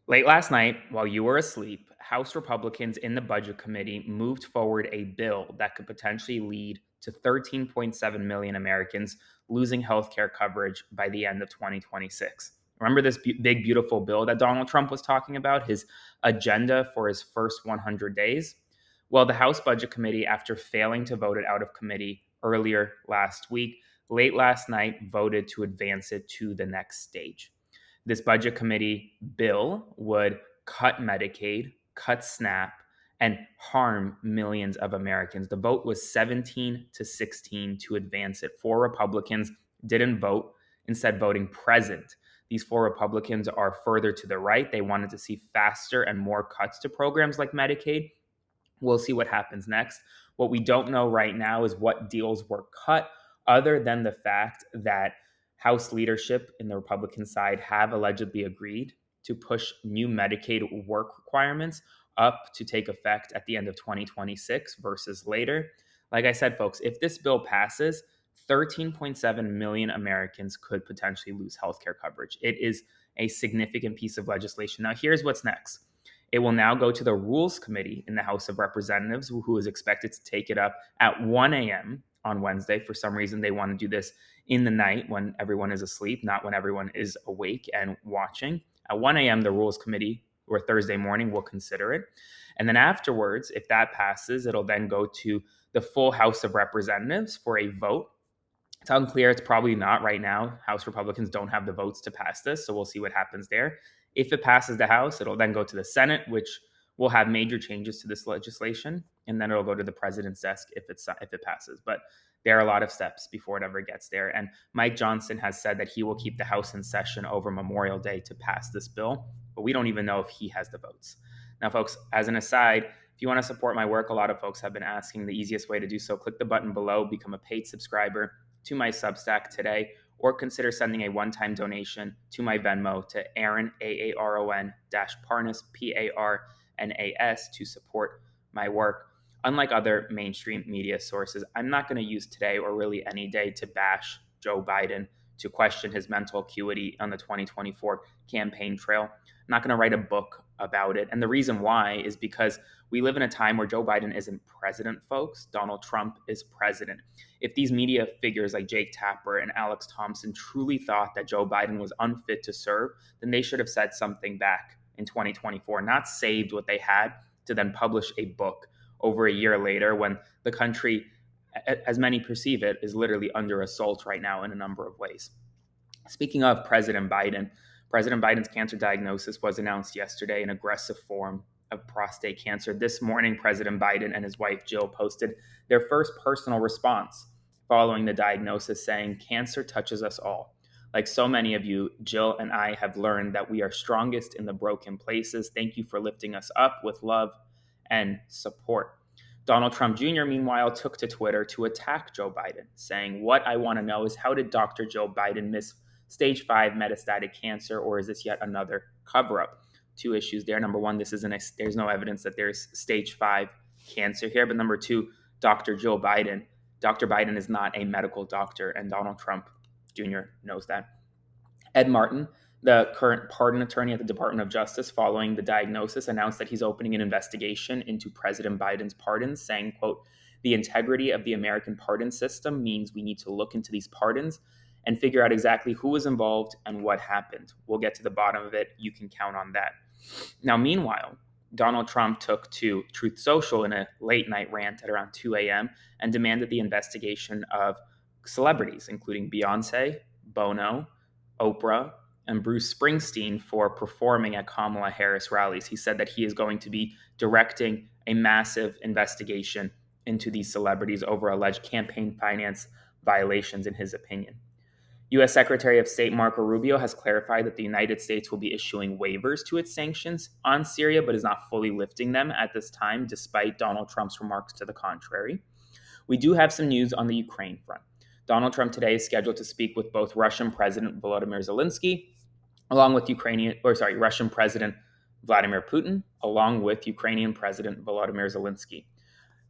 Late last night, while you were asleep, House Republicans in the Budget Committee moved forward a bill that could potentially lead to 13.7 million Americans losing healthcare coverage by the end of 2026. Remember this big, beautiful bill that Donald Trump was talking about, his agenda for his first 100 days? Well, the House Budget Committee, after failing to vote it out of committee earlier last week, late last night voted to advance it to the next stage. This budget committee bill would cut Medicaid, cut SNAP, and harm millions of Americans. The vote was 17 to 16 to advance it. Four Republicans didn't vote, instead, voting present. These four Republicans are further to the right. They wanted to see faster and more cuts to programs like Medicaid. We'll see what happens next. What we don't know right now is what deals were cut, other than the fact that House leadership in the Republican side have allegedly agreed to push new Medicaid work requirements up to take effect at the end of 2026 versus later. Like I said, folks, if this bill passes, 13.7 million Americans could potentially lose healthcare coverage. It is a significant piece of legislation. Now, here's what's next. It will now go to the Rules Committee in the House of Representatives, who is expected to take it up at 1 a.m. on Wednesday. For some reason, they want to do this in the night when everyone is asleep, not when everyone is awake and watching. At 1 a.m., the Rules Committee, or Thursday morning, will consider it. And then afterwards, if that passes, it'll then go to the full House of Representatives for a vote. It's unclear. It's probably not right now. House Republicans don't have the votes to pass this, so we'll see what happens there. If it passes the House, it'll then go to the Senate, which will have major changes to this legislation, and then it'll go to the president's desk if it passes. But there are a lot of steps before it ever gets there. And Mike Johnson has said that he will keep the House in session over Memorial Day to pass this bill, but we don't even know if he has the votes. Now, folks, as an aside, if you want to support my work, a lot of folks have been asking the easiest way to do so. Click the button below, become a paid subscriber to my Substack today, or consider sending a one-time donation to my Venmo to Aaron, Aaron -Parnas, Parnas, to support my work. Unlike other mainstream media sources, I'm not going to use today or really any day to bash Joe Biden, to question his mental acuity on the 2024 campaign trail. I'm not going to write a book about it. And the reason why is because we live in a time where Joe Biden isn't president, folks. Donald Trump is president. If these media figures like Jake Tapper and Alex Thompson truly thought that Joe Biden was unfit to serve, then they should have said something back in 2024, not saved what they had to then publish a book over a year later when the country, as many perceive it, is literally under assault right now in a number of ways. Speaking of President Biden's cancer diagnosis was announced yesterday, an aggressive form of prostate cancer. This morning, President Biden and his wife Jill posted their first personal response following the diagnosis, saying, "Cancer touches us all. Like so many of you, Jill and I have learned that we are strongest in the broken places. Thank you for lifting us up with love and support." Donald Trump Jr., meanwhile, took to Twitter to attack Joe Biden, saying, "What I want to know is, how did Dr. Joe Biden miss stage 5 metastatic cancer, or is this yet another cover-up?" Two issues there. Number one, there's no evidence that there's stage 5 cancer here. But number two, Dr. Biden is not a medical doctor, and Donald Trump Jr. knows that. Ed Martin, the current pardon attorney at the Department of Justice, following the diagnosis, announced that he's opening an investigation into President Biden's pardons, saying, quote, "The integrity of the American pardon system means we need to look into these pardons and figure out exactly who was involved and what happened. We'll get to the bottom of it. You can count on that." Now, meanwhile, Donald Trump took to Truth Social in a late night rant at around 2 a.m. and demanded the investigation of celebrities, including Beyonce, Bono, Oprah, and Bruce Springsteen, for performing at Kamala Harris rallies. He said that he is going to be directing a massive investigation into these celebrities over alleged campaign finance violations, in his opinion. U.S. Secretary of State Marco Rubio has clarified that the United States will be issuing waivers to its sanctions on Syria, but is not fully lifting them at this time, despite Donald Trump's remarks to the contrary. We do have some news on the Ukraine front. Donald Trump today is scheduled to speak with both Russian President Volodymyr Zelensky, along with Russian President Vladimir Putin, along with Ukrainian President Volodymyr Zelensky.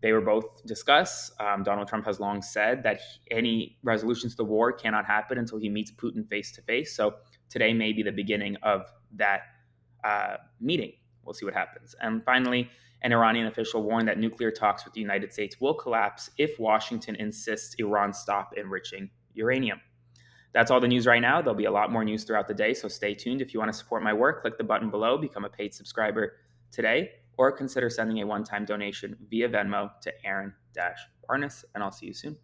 They were both discussed. Donald Trump has long said that any resolutions to the war cannot happen until he meets Putin face to face. So today may be the beginning of that meeting. We'll see what happens. And finally, an Iranian official warned that nuclear talks with the United States will collapse if Washington insists Iran stop enriching uranium. That's all the news right now. There'll be a lot more news throughout the day, so stay tuned. If you want to support my work, click the button below, become a paid subscriber today, or consider sending a one-time donation via Venmo to Aaron-Barnes, and I'll see you soon.